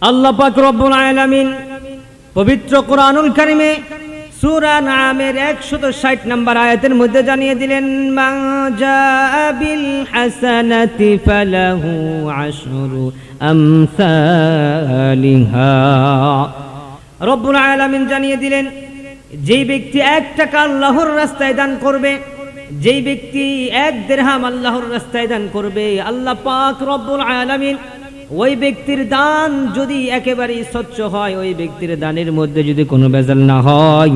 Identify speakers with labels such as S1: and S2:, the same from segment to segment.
S1: আল্লাহ পাক রব্বুল আলামিন পবিত্র কোরআনুল কারীমে সূরা নামের 160 নম্বর আয়াতের মধ্যে জানিয়ে দিলেন, মান জাআ বিল হাসানাতি ফালাহু আশরু আমসালিহা। রব্বুল আলামিন জানিয়ে দিলেন, যেই ব্যক্তি 1 টাকা আল্লাহর রাস্তায় দান করবে, যেই ব্যক্তি 1 দিরহাম আল্লাহর রাস্তায় দান করবে, আল্লাহ পাক রব্বুল আলামিন ওই ব্যক্তির দান যদি একেবারে স্বচ্ছ হয়, ওই ব্যক্তির দানের মধ্যে যদি কোনো ভেজাল না হয়,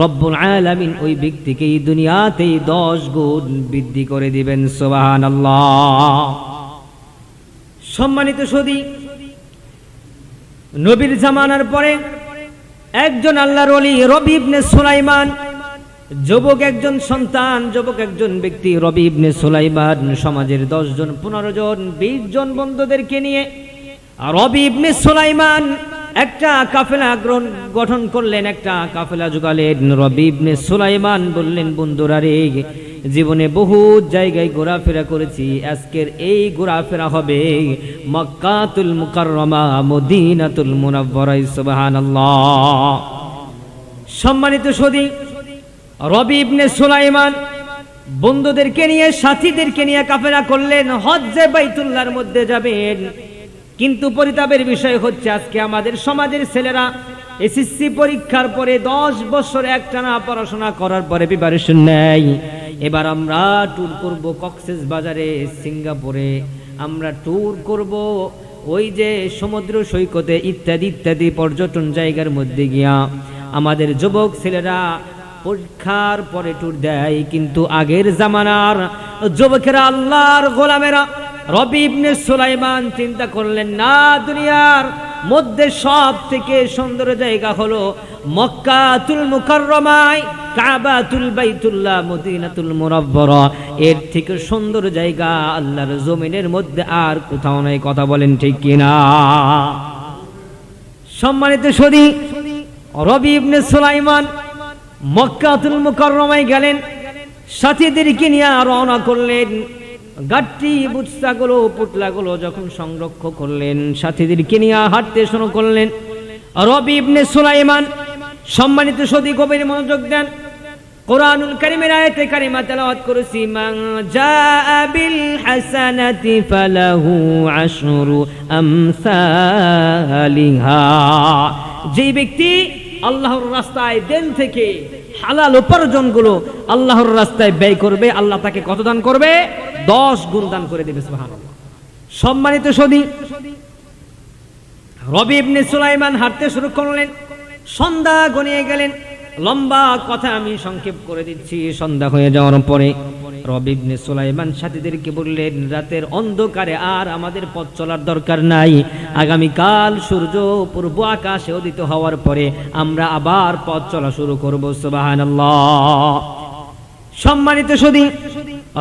S1: রব্বুল আলামিন ওই ব্যক্তিকে এই দুনিয়াতেই 10 গুণ বৃদ্ধি করে দিবেন। সুবহানাল্লাহ। সম্মানিত সুধী, নবীর জামানার পরে একজন আল্লাহর ওলি রবি ইবনে সুলাইমান, যুবক একজন সন্তান, যুবক একজন ব্যক্তি রবি ইবনে সুলাইমান সমাজের 10 জন 15 জন 20 জন বন্ধুদেরকে নিয়ে রবি ইবনে সুলাইমান একটা কাফেলা গঠন করলেন, একটা কাফেলা জোগালেন। রবি ইবনে সুলাইমান বললেন, বন্ধুরা রে, জীবনে বহু জায়গায় ঘোরাফেরা করেছি, আজকের এই ঘোরাফেরা হবে মক্কাতুল মুকাররমা, মদিনাতুল মুনাওয়ারা। সুবহানাল্লাহ। সম্মানিত সুধী, রবি ইবনে সুলাইমান বন্ধুদেরকে নিয়ে, সাথীদেরকে নিয়ে কাফেলা করলেন, হজ্জে বাইতুল্লাহর মধ্যে যাবেন। কিন্তু পরিতাপের বিষয় হচ্ছে, আজকে আমাদের সমাজের ছেলেরা এসএসসি পরীক্ষার পরে 10 বছর একটানা পড়াশোনা করার পরে প্রিপারেশন নেয়। এবার আমরা ট্যুর করব কক্সেস বাজারে, সিঙ্গাপুরে, আমরা ট্যুর করব ওই যে সমুদ্র সৈকতে, ইত্যাদি ইত্যাদি পর্যটন জায়গার মধ্যে গিয়া আমাদের যুবক ছেলেরা পরীক্ষার পরে ট্যুর দেয়। কিন্তু আগের জামানার যুবকেরা, আল্লাহর গোলামেরা, রবি ইবনে সুলাইমান চিন্তা করলেন, না, দুনিয়ার মধ্যে সব থেকে সুন্দর জায়গা হলো মক্কাতুল মুকাররমায়, কাবাতুল বাইতুল্লাহ, মদিনাতুল মুনাওয়ারা। এর থেকে সুন্দর জায়গা আল্লাহর জমিনের মধ্যে আর কোথাও নাই। কথা বলেন ঠিক কিনা? সম্মানিত সুধী, রবি ইবনে সুলাইমান মক্কাতুল মুকাররমায় গেলেন, সাথীদেরকে নিয়ে রওনা করলেন। গাট্টি বুটসাগুলো, পুতলাগুলো যখন সংরক্ষণ করলেন, সাথীদেরকে নিয়ে হাঁটতে শুরু করলেন রবি ইবনে সুলাইমান। সম্মানিত সুধী, গভীর মনোযোগ দেন। কোরআনুল কারীমের আয়াতে কারিমা তেলাওয়াত করেছি, মান জাআ বিল হাসানাতি ফালাহু আশরু আমসালিহা। যেই ব্যক্তি আল্লাহর রাস্তায় দেন থেকে হালাল উপার্জনগুলো আল্লাহর রাস্তায় ব্যয় করবে, আল্লাহ তাকে কত দান করবে? 10 গুণ দান করে দেবে। সুবহানাল্লাহ। সম্মানিত সুধী, রবি ইবনে সুলাইমান হাঁটতে শুরু করলেন, সন্ধ্যা ঘনিয়ে গেলেন। লম্বা কথা আমি সংক্ষেপ করে দিচ্ছি। সন্ধ্যা হয়ে যাওয়ার পরে রবি ইবনে সুলাইমান সাথীদেরকে বললেন, রাতের অন্ধকারে আর আমাদের পথ চলার দরকার নাই। আগামীকাল সূর্য পূর্ব আকাশে উদিত হওয়ার পরে আমরা আবার পথ চলা শুরু করব। সুবহানাল্লাহ। সম্মানিত সুধী,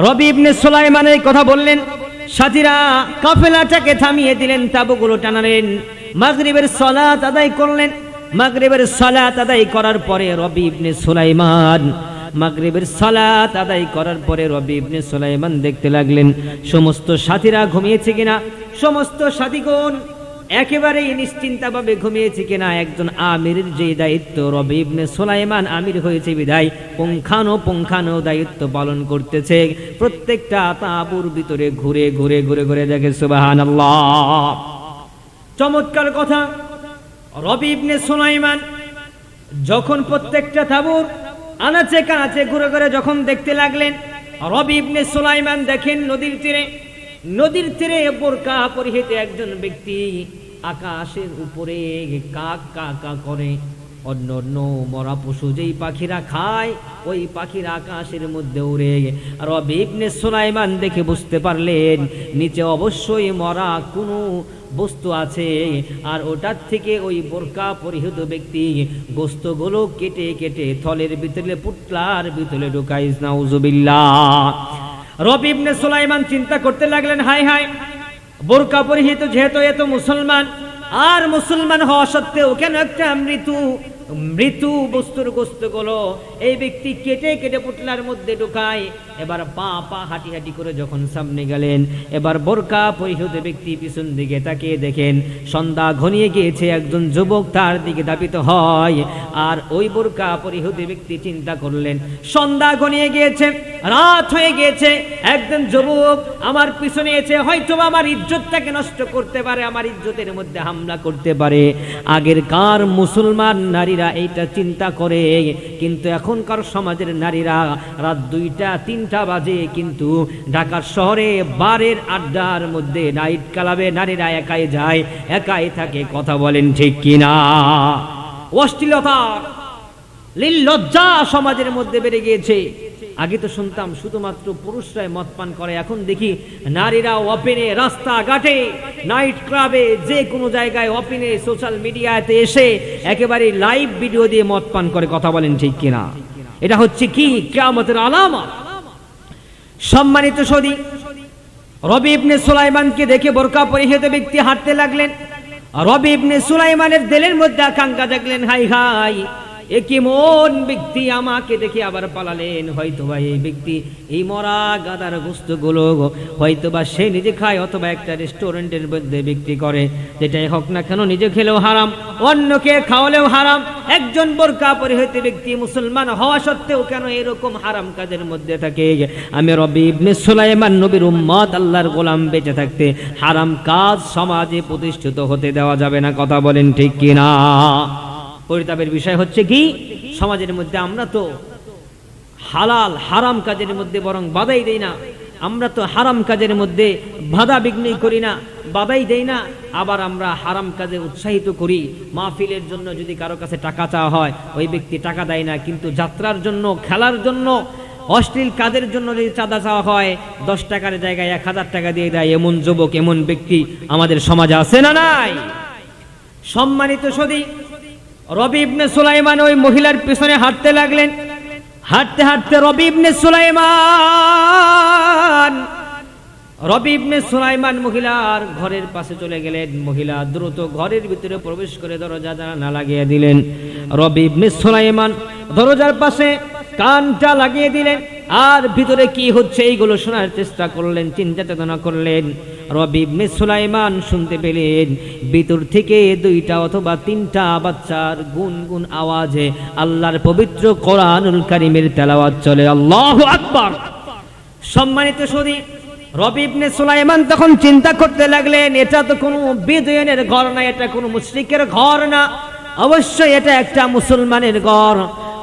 S1: রবি ইবনে সুলাইমান এই কথা বললেন, সাথীরা কাফেলাটাকে থামিয়ে দিলেন, তাঁবুগুলো টানালেন, মাগরিবের সালাত আদায় করলেন। মাগরিবের সালাত আদায় করার পরে রবি ইবনে সুলাইমান মাগরিবের সালাত আদায় করার পরে রবি ইবনে সুলাইমান দেখতে লাগলেন সমস্ত সাথীরা ঘুমিয়েছে কিনা, সমস্ত সাথীগণ একেবারেই নিশ্চিন্তভাবে ঘুমিয়েছে কিনা। একজন আমিরের যে দায়িত্ব, রবি ইবনে সুলাইমান আমির হয়েছে বিধায় পুঙ্খানো দায়িত্ব পালন করতেছে। প্রত্যেকটা তাঁবুর ভিতরে ঘুরে ঘুরে ঘুরে ঘুরে দেখে। সুবহানাল্লাহ। চমৎকার কথা। রবি ইবনে সুলাইমান যখন প্রত্যেকটা তাঁবুর আনাচে কানাচে ঘুরে ঘুরে যখন দেখতে লাগলেন, রবি ইবনে সুলাইমান দেখেন নদীর তীরে বোরকা পরিহিত একজন ব্যক্তি আকাশের উপরে কাক কা করে। অন্য অন্য মরা পশু যেই পাখিরা খায়, ওই পাখিরা আকাশের মধ্যে উড়ে। রবি ইবনে সুলাইমান দেখে বুঝতে পারলেন নিচে অবশ্যই মরা কোনো বস্তু আছে, আর ওটার থেকে ওই বোরকা পরিহিত ব্যক্তি গোস্তগুলো কেটে কেটে থলের ভিতরে, পুটলার ভিতরে ঢুকায়। নাউজুবিল্লাহ। রবি ইবনে সুলাইমান চিন্তা করতে লাগলেন, হায় হায়, বোরকা পরিহিত যেহেতু এত মুসলমান, আর মুসলমান হওয়া সত্ত্বেও কেন একটা মৃত্যু মৃত্যু বস্তুর গোস্তগুলো এই ব্যক্তি কেটে কেটে পুতলার মধ্যে ঢুকায়। এবার পা পা হাঁটি হাঁটি করে যখন সামনে গেলেন, এবার বোরকা পরিহিত ব্যক্তি পিছন দিকে তাকিয়ে দেখেন সন্ধ্যা ঘনিয়ে গিয়েছে, একজন যুবক তার দিকে ধাবিত হয়। আর ওই বোরকা পরিহিত ব্যক্তি চিন্তা করলেন সন্ধ্যা ঘনিয়ে গিয়েছে, রাত হয়ে গিয়েছে, একজন যুবক আমার পিছনে এসে হয়তো আমার ইজ্জতটাকে নষ্ট করতে পারে, আমার ইজ্জতের মধ্যে হামলা করতে পারে। আগের কার মুসলমান নারীরা এইটা চিন্তা করে, কিন্তু এখনকার সমাজের নারীরা রাত 2টা 3টা বাজে কিন্তু ঢাকার শহরে বারের আড্ডার মধ্যে নাইট ক্লাবে নারীরা একাই যায়, একাই থাকে। কথা বলেন ঠিক কিনা? অশ্লীলতা লজ্জা সমাজের মধ্যে বেড়ে গিয়েছে। আগে তো শুনতাম শুধুমাত্র পুরুষরাই মদ পান করে, এখন দেখি নারীরা ওপেনে, রাস্তাঘাটে, নাইট ক্লাবে, যে কোনো জায়গায় ওপেনে সোশ্যাল মিডিয়াতে এসে একেবারে লাইভ ভিডিও দিয়ে মদ পান করে। কথা বলেন ঠিক কিনা? এটা হচ্ছে কি কিয়ামতের আলামত। সম্মানিত সদী, রবি ইবনে সুলাইমানকে দেখে বোরকা পরিহিত ব্যক্তি হাঁটতে লাগলেন। রবি ইবনে সুলাইমানের দিলের মধ্যে আকাঙ্ক্ষা জাগলেন, হাই হাই, এ কেমন ব্যক্তি আমাকে দেখে আবার পালালেন। হয়তোবা এই ব্যক্তি এই মরা গাদার গোস্তগুলো হয়তোবা সে নিজে খায় অথবা একটা রেস্টুরেন্টের মধ্যে বিক্রি করে। যেটাই হোক না কেন নিজে খেলেও হারাম, অন্যকে খাওয়ালেও হারাম। একজন বোরকা পরিহিত ব্যক্তি মুসলমান হওয়া সত্ত্বেও কেন এরকম হারাম কাজের মধ্যে থাকে? আমি রবি ইবনে সুলাইমান নবীর উম্মত, আল্লাহর গোলাম, বেঁচে থাকতে হারাম কাজ সমাজে প্রতিষ্ঠিত হতে দেওয়া যাবে না। কথা বলেন ঠিক কিনা? পরিতাপের বিষয় হচ্ছে কি, সমাজের মধ্যে আমরা তো হালাল হারাম কাজের মধ্যে বরং বাধাই দেই না। আমরা তো হারাম কাজের মধ্যে বাধা বিঘ্ন করি না, বাধাই দেই না, আবার আমরা হারাম কাজে উৎসাহিত করি। মাহফিলের জন্য যদি কারো কাছে টাকা চাওয়া হয়, ওই ব্যক্তি টাকা দেয় না, কিন্তু যাত্রার জন্য, খেলার জন্য, অশ্লীল কাজের জন্য যদি চাঁদা চাওয়া হয় 10 টাকার জায়গায় 1000 টাকা দিয়ে দেয়। এমন যুবক, এমন ব্যক্তি আমাদের সমাজে আছে না নাই? সম্মানিত সদী, রবি ইবনে সুলাইমান ওই মহিলার পিছনে হাঁটতে লাগলেন। হাঁটতে হাঁটতে রবি ইবনে সুলাইমান মহিলার ঘরের পাশে চলে গেলেন। মহিলা দ্রুত ঘরের ভিতরে প্রবেশ করে দরজা জানালা লাগিয়ে দিলেন। রবি ইবনে সুলাইমান দরজার পাশে কানটা লাগিয়ে দিলেন আর ভিতরে কি হচ্ছে এইগুলো শোনার চেষ্টা করলেন, চিন্তা চেতনা করলেন। রবি ইবনে সুলাইমান শুনতে পেলেন ভিতর থেকে 2টা অথবা 3টা বাচ্চার গুনগুন আওয়াজে আল্লাহর পবিত্র কোরআনুল কারীমের তেলাওয়াত চলে। আল্লাহু আকবার। সম্মানিত সদী, রবি ইবনে সুলাইমান তখন চিন্তা করতে লাগলেন, এটা তো কোনো বেদুইনের ঘর না, এটা কোনো মুশরিকের ঘর না, অবশ্যই এটা একটা মুসলমানের ঘর।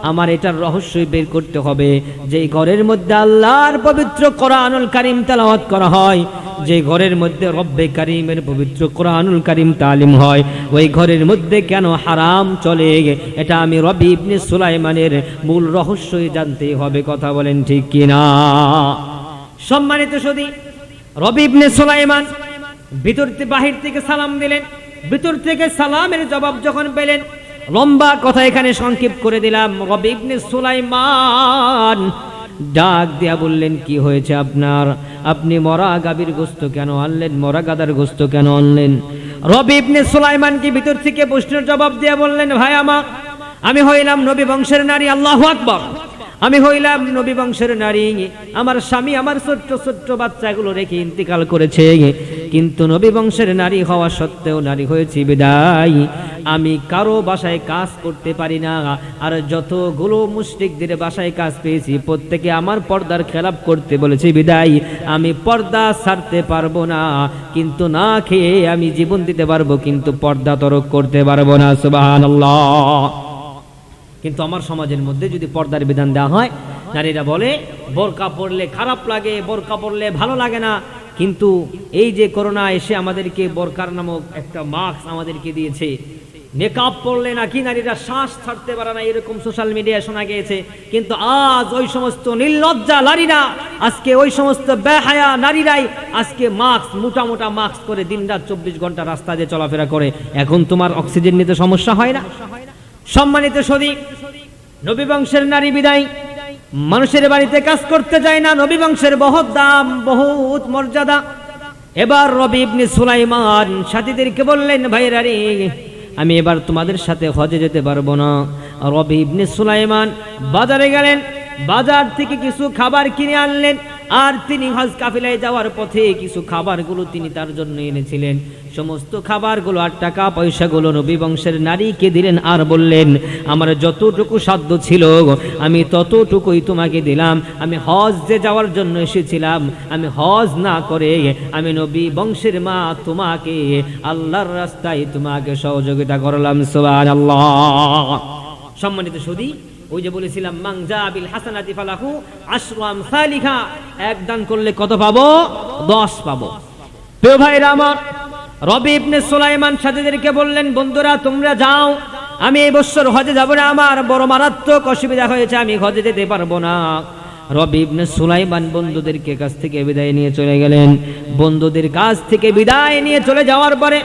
S1: আমার এটার রহস্যই বের করতে হবে। যে ঘরের মধ্যে আল্লাহর পবিত্র কোরআনুল কারীম তেলাওয়াত করা হয়, যে ঘরের মধ্যে রব্বে কারীমের পবিত্র কোরআনুল কারীম তালিম হয়, ওই ঘরের মধ্যে কেন হারাম চলে? এটা আমি রবি ইবনে সুলাইমানের মূল রহস্যই জানতে হবে। কথা বলেন ঠিক কিনা? সম্মানিত সদী, রবি ইবনে সুলাইমান বাহির থেকে সালাম দিলেন। ভিতর থেকে সালামের জবাব যখন পেলেন, লম্বা কথা এখানে সংক্ষেপ করে দিলাম, রবি ইবনে সুলাইমান ডাক দিয়া বললেন, কি হয়েছে আপনার? আপনি মরা গাভীর গোশত কেন আনলেন? মরা গাদার গোশত কেন আনলেন? রবি ইবনে সুলাইমান কি ভিতর থেকে প্রশ্নের জবাব দিয়া বললেন, ভাই আমার, আমি হইলাম নবী বংশের নারী। আল্লাহু আকবার। আমি হইলাম নবী বংশের নারী। আমার স্বামী আমার ছোট্ট ছোট্ট বাচ্চাগুলো রেখে ইন্তিকাল করেছে, কিন্তু নবী বংশের নারী হওয়া সত্ত্বেও নারী হয়েছি বিদায় আমি কারো বাসায় কাজ করতে পারি না। আর যতগুলো মুশরিকদের বাসায় কাজ পেয়েছি প্রত্যেকে আমার পর্দার খেলাপ করতে বলেছে বিদায় আমি পর্দা ছাড়তে পারবো না। কিন্তু না খেয়ে আমি জীবন দিতে পারবো, কিন্তু পর্দা তরক করতে পারবো না। সুবহানাল্লাহ। কিন্তু আমার সমাজের মধ্যে যদি পর্দার বিধান দেওয়া হয়, নারীরা বলে বোরকা পরলে খারাপ লাগে, বোরকা পরলে ভালো লাগে না। কিন্তু এই যে করোনা এসে আমাদেরকে বোরকার নামক একটা মাস্ক আমাদেরকে দিয়েছে, নেকাব পরলে নাকি নারীরা শ্বাস ছাড়তে পারে না, এরকম সোশ্যাল মিডিয়ায় শোনা গিয়েছে। কিন্তু আজ ওই সমস্ত নির্লজ্জা নারীরা, আজকে ওই সমস্ত বেহায়া নারীরাই আজকে মাস্ক, মোটা মোটা মাস্ক করে দিনরাত 24 ঘন্টা রাস্তা দিয়ে চলাফেরা করে। এখন তোমার অক্সিজেন নিতে সমস্যা হয় না? সম্মানিত সদী, নবী বংশের নারী বিদায় মানুষের বাড়িতে কাজ করতে যায় না। নবী বংশের বহুত দাম, বহুত মর্যাদা। এবার রবি ইবনে সুলাইমান সাথীদেরকে বললেন, ভাইরা রে, আমি এবার তোমাদের সাথে হজে যেতে পারবো না। রবি ইবনে সুলাইমান বাজারে গেলেন, বাজার থেকে কিছু খাবার কিনে আনলেন, আর তিনি হজ কাফিলায় যাওয়ার পথে কিছু খাবারগুলো তিনি তার জন্য এনেছিলেন। সমস্ত খাবারগুলো আর টাকা পয়সাগুলো নবী বংশের নারীকে দিলেন, আর বললেন আমার যতটুকু সাধ্য ছিল আমি ততটুকুই তোমাকে দিলাম। আমি হজ যে যাওয়ার জন্য এসেছিলাম, আমি হজ না করে আমি নবী বংশের মা তোমাকে আল্লাহর রাস্তায় তোমাকে সহযোগিতা করলাম। সুবহানাল্লাহ। সম্মানিত সুধী, ওই যে বলেছিলাম মাংজা বিল হাসানাতি ফালাহু আশরু আমসালিহা, এক দান করলে কত পাবো? 10 পাবো। প্রিয় ভাইরা আমার, রবি ইবনে সুলাইমান সাথীদেরকে বললেন বন্ধুরা তোমরা যাও, আমি এই বছর হজে যাব না, আমার বড় মারাত্মক অসুবিধা হয়েছে, আমি হজে যেতে পারবো না। রবি ইবনে সুলাইমান বন্ধুদেরকে কাছ থেকে বিদায় নিয়ে চলে গেলেন। বন্ধুদের কাছ থেকে বিদায় নিয়ে চলে যাওয়ার পরে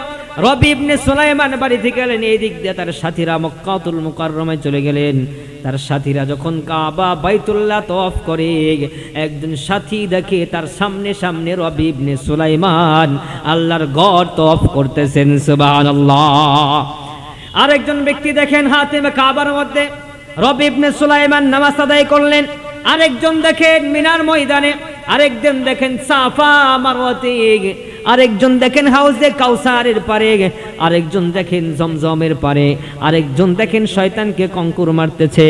S1: রবি ইবনে সুলাইমান বাড়ি থেকে গেলেন, এই দিক দিয়ে তার সাথীরা মক্কাতুল মুকাররমায় চলে গেলেন। তার সাথীরা যখন কাবা বাইতুল্লাহ তওয়াফ করে, একজন সাথী দেখে তার সামনে সামনে রবি ইবনে সুলাইমান আল্লাহর ঘর তওয়াফ করতেছেন। সুবহানাল্লাহ। আরেকজন ব্যক্তি দেখেন হাতিমে কাবার মধ্যে রবি ইবনে সুলাইমান নামাজ আদায় করলেন। আরেকজন দেখেন মিনার ময়দানে, আরেকজন দেখেন সাফা মারওয়াতে, আরেকজন দেখেন হাউজে কাউসারের পারে, আরেকজন দেখেন জমজমের পারে, আরেকজন দেখেন শয়তানকে কঙ্কুর মারতেছে।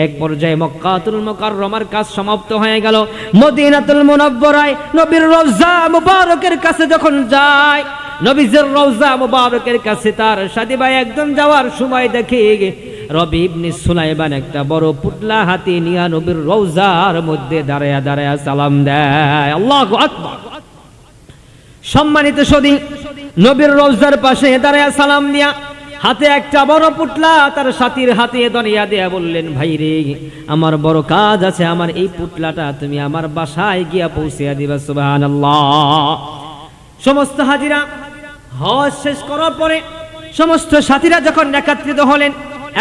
S1: এক পর্যায়ে মক্কাতুল মুকাররমার কাজ সমাপ্ত হয়ে গেল। মদিনাতুল মুনাওয়ারায় নবীর রওজা মুবারকের কাছে যখন যায়, নবীর রওজা মুবারকের কাছে তার সাথী ভাই একজন যাওয়ার সময় দেখে রবি ইবনে সুলাইমান একটা বড় পুতলা হাতে নিয়ে নবীর রওজার মধ্যে দাঁড়ায়া দাঁড়ায়া সালাম দেয়। আল্লাহু আকবার। সম্মানিত সুধী, নবীর রওজার পাশে দাঁড়ায়া সালাম দিয়া হাতে একটা বড় পুতলা তার সাথীর হাতে ধরিয়া দেয়া বললেন ভাই রে, আমার বড় কাজ আছে, আমার এই পুতলাটা তুমি আমার বাসায় গিয়া পৌঁছিয়া দিবা। সুবহানাল্লাহ। সমস্ত হাজিরা হজ শেষ করার পরে সমস্ত সাথীরা যখন একত্রিত হলেন,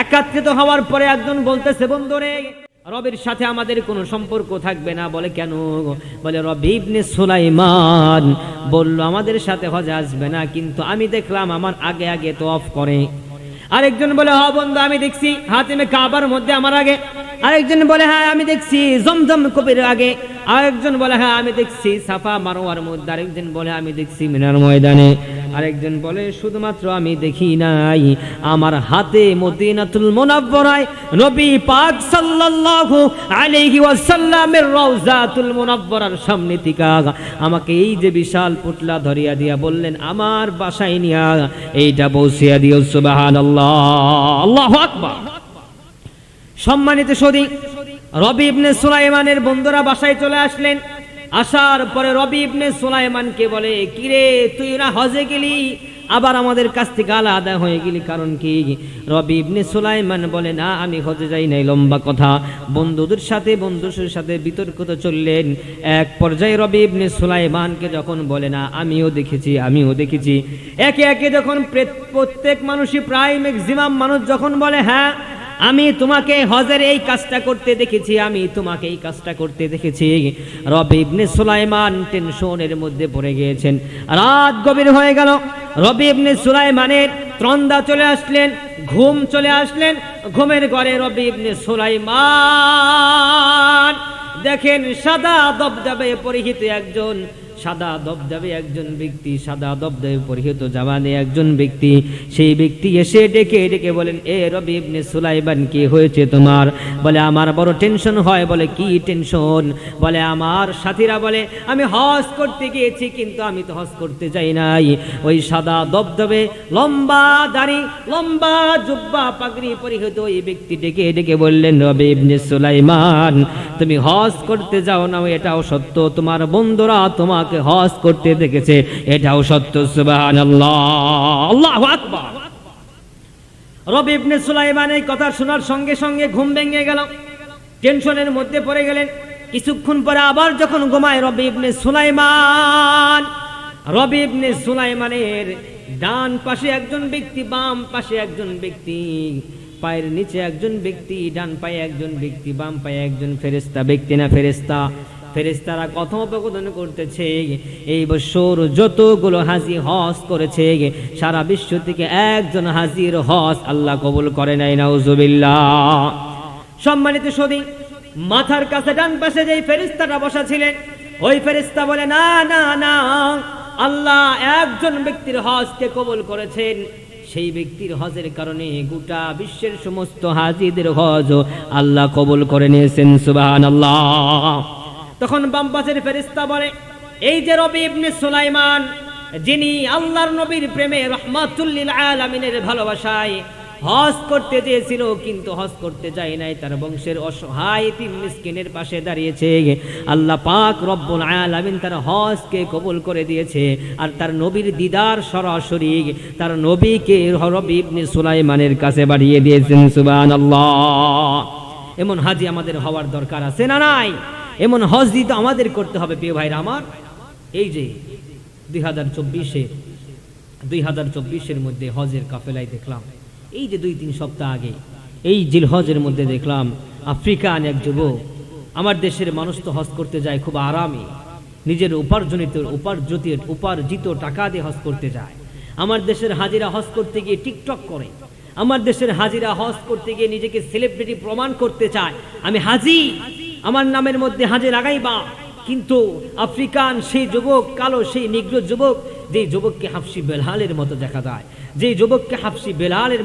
S1: একত্রিত হওয়ার পরে একজন বলতেছে বন্ধুরে রবির সাথে আমাদের কোনো সম্পর্ক থাকবে না। বলে কেন? বলে রবি ইবনে সুলাইমান বলল আমাদের সাথে হজে আসবে না, কিন্তু আমি দেখলাম আমার আগে আগে তওয়াফ করে। আরেকজন বলে হ্যাঁ বন্ধু আমি দেখছি হাতিমে কাবার মধ্যে আমার আগে। আরেকজন বলে হ্যাঁ আমি দেখছি জমজম কূপের আগে। আরেকজন বলে হ্যাঁ আমি দেখছি সাফা মারওয়ার মধ্যে। আরেকজন বলে আমি দেখছি মিনার ময়দানে। আরেকজন বলে শুধুমাত্র আমি দেখি নাই, আমার হাতে মদিনাতুল মুনাওয়ারায় নবী পাক সাল্লাল্লাহু আলাইহি ওয়াসাল্লামের রওজাতুল মুনাওয়ারার সামনে থেকে আমাকে এই যে বিশাল পুতলা ধরিয়া দিয়া বললেন আমার বাসায় নিয়া এইটা পৌঁছিয়া দিও। সুবহানাল্লাহ। আল্লাহু আকবার। সম্মানিত সুধী, রবি ইবনে সুলাইমানের বন্ধুরা বাসায় চলে আসলেন। আসার পরে রবি ইবনে সুলাইমানকে বলে কিরে তুই না হজে গেলি, আবার আমাদের কাছ থেকে আলাদা হয়ে গেলি, কারণ কি? রবি ইবনে সুলাইমান বলে না আমি হজে যাই নাই। লম্বা কথা, বন্ধুদের সাথে বিতর্ক চললেন। এক পর্যায়ে রবি ইবনে সুলাইমানকে যখন বলে না আমিও দেখেছি, একে একে যখন প্রত্যেক মানুষই প্রায় ম্যাক্সিমাম মানুষ যখন বলে হ্যাঁ আমি তোমাকে হজের এই কাজটা করতে দেখেছি, আমি তোমাকে এই কাজটা করতে দেখেছি, রবি ইবনে সুলাইমান টেনশনের মধ্যে পড়ে গিয়েছেন। রাত গভীর হয়ে গেল। রবি ইবনে সুলাইমানের ত্রন্দা চলে আসলেন, ঘুম চলে আসলেন। ঘুমের ঘরে রবি ইবনে সুলাইমান দেখেন সাদা দবদবে পরিহিত একজন ব্যক্তি, সাদা দবদবে পরিহিত জামানে একজন ব্যক্তি। সেই ব্যক্তি এসে ডেকে ডেকে বলেন এ রবি ইবনে সুলাইমান কি হয়েছে তোমার? বলে আমার বড় টেনশন হয়। বলে কি টেনশন? বলে আমার সাথীরা বলে আমি হজ করতে গিয়েছি, কিন্তু আমি তো হজ করতে যাই নাই। ওই সাদা দবদবে লম্বা দাড়ি, লম্বা জুব্বা পাগড়ি পরিহিত ওই ব্যক্তি ডেকে ডেকে বললেন রবি ইবনে সুলাইমান তুমি হজ করতে যাও না, এটাও সত্য, তোমার বন্ধুরা তোমাকে হজ করতে দেখেছে, এটাও সত্য। সুবহানাল্লাহ। আল্লাহু আকবার। রবি ইবনে সুলাইমান এই কথা শোনার সঙ্গে সঙ্গে ঘুম ভেঙে গেল, টেনশনের মধ্যে পড়ে গেলেন। কিছুক্ষণ পরে আবার যখন ঘুমায় রবি ইবনে সুলাইমানের ডান পাশে একজন ব্যক্তি, বাম পাশে একজন ব্যক্তি, পায়ের নিচে একজন ব্যক্তি, ডান পায়ে একজন ব্যক্তি, বাম পায়ে একজন ফেরেশতা। ব্যক্তি না ফেরেশতা? ফেরেশতারা কথোপকথন করতেছে, এই বছর যতগুলো হাজি হজ করেছে সারা বিশ্ব থেকে একজন হাজির হজ আল্লাহ কবুল করে নাই, নাউজুবিল্লাহ। সম্মানিত সুধী, মাথার কাছে ডান পাশে যেই ফেরেশতাটা বসা ছিলেন, ওই ফেরেশতা বলে, না না না, আল্লাহ একজন ব্যক্তির হজকে কবুল করেছেন, সেই ব্যক্তির হজের কারণে গোটা বিশ্বের সমস্ত হাজিদের হজ আল্লাহ কবুল করে নিয়েছেন, সুবহানাল্লাহ। তখন বাম পাশের ফেরেশতা বলে, এই যে রবি ইবনে সুলাইমান, যিনি আল্লাহর নবীর প্রেমে রাহমাতুল লিল আলামিনের ভালোবাসায় হজ করতে চেয়েছিল কিন্তু হজ করতে যায় নাই, তার বংশের অসহায় তিন মিসকিনের পাশে দাঁড়িয়েছে, আল্লাহ পাক রব্বুল আলামিন তার হজকে কবুল করে দিয়েছে, আর তার নবীর দিদার সরাসরি তার নবীকে রবি ইবনে সুলাইমানের কাছে বাড়িয়ে দিয়েছেন, সুবহানাল্লাহ। এমন হাজি আমাদের হওয়ার দরকার আছে না নাই? এমন হজ তো আমাদের করতে হবে প্রিয় ভাইরা আমার। এই যে 2024-এর মধ্যে হজের কাফেলায় দেখলাম, এই যে 2-3 সপ্তাহ আগে এই জিলহজের মধ্যে দেখলাম আফ্রিকান এক যুবক, আমার দেশের মানুষ তো হজ করতে যায় খুব আরামে, নিজের উপার্জিত টাকা দিয়ে হজ করতে যায়। আমার দেশের হাজিরা হজ করতে গিয়ে টিকটক করে, আমার দেশের হাজিরা হজ করতে গিয়ে নিজেকে সেলিব্রিটি প্রমাণ করতে চায়, আমি হাজি, আমার নামের মধ্যে হাজি লাগাইবা। কিন্তু আফ্রিকান সেই যুবক, কালো সেই নিগ্রো যুবক, যে যুবককে হাফসি বেলালের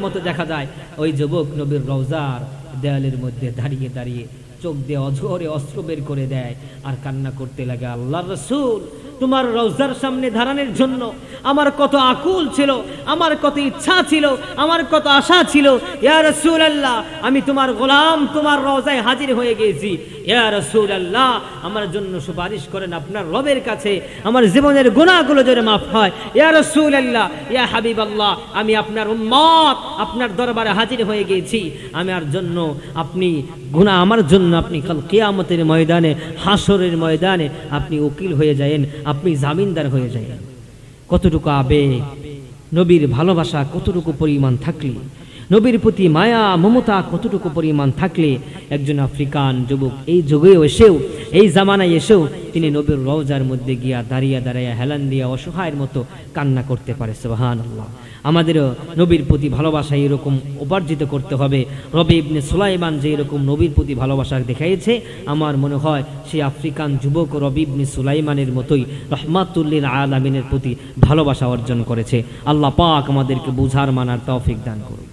S1: মতো দেখা যায়, ওই যুবক নবীর রওজার দেয়ালের মধ্যে দাঁড়িয়ে দাঁড়িয়ে চোখ দিয়ে অঝরে অস্ত্র বের করে দেয় আর কান্না করতে লাগে, আল্লাহর রাসূল, তোমার রওজার সামনে দাঁড়ানোর জন্য আমার কত আকুল ছিল, আমার কত ইচ্ছা ছিল, আমার কত আশা ছিল। ইয়া রাসূলুল্লাহ, আমি তোমার গোলাম, তোমার রওজায় হাজির হয়ে গেছি। ইয়া রাসূলুল্লাহ, আমার জন্য সুপারিশ করেন আপনার রবের কাছে, আমার জীবনের গুনাহগুলো যেন মাফ হয়। ইয়া রাসূলুল্লাহ, ইয়া হাবিবাল্লাহ, আমি আপনার উম্মত, আপনার দরবারে হাজির হয়ে গেছি, আমার জন্য আপনি কাল কিয়ামতের ময়দানে, হাসরের ময়দানে আপনি উকিল হয়ে যায়েন, আপনি জামিনদার হয়ে যায়েন। কতটুকু আবেগ, নবীর ভালোবাসা কতটুকু পরিমাণ থাকলে, নবীর প্রতি মায়া মমতা কতটুকু পরিমাণ থাকলে একজন আফ্রিকান যুবক এই যুগেও এসেও, এই জামানায় এসেও তিনি নবীর রওজার মধ্যে গিয়া দাঁড়িয়ে হেলান দিয়া অসহায়ের মতো কান্না করতে পারে, সুবহানাল্লাহ। আমাদেরও নবীর প্রতি ভালোবাসা এরকম উপার্জিত করতে হবে। রবি ইবনে সুলাইমান যে এরকম নবীর প্রতি ভালোবাসা দেখাইছে, আমার মনে হয় সেই আফ্রিকান যুবক রবি ইবনে সুলাইমানের মতোই রাহমাতুল লিল আলামিনের প্রতি ভালোবাসা অর্জন করেছে। আল্লাহ পাক আমাদেরকে বুঝার মানার তৌফিক দান করুন।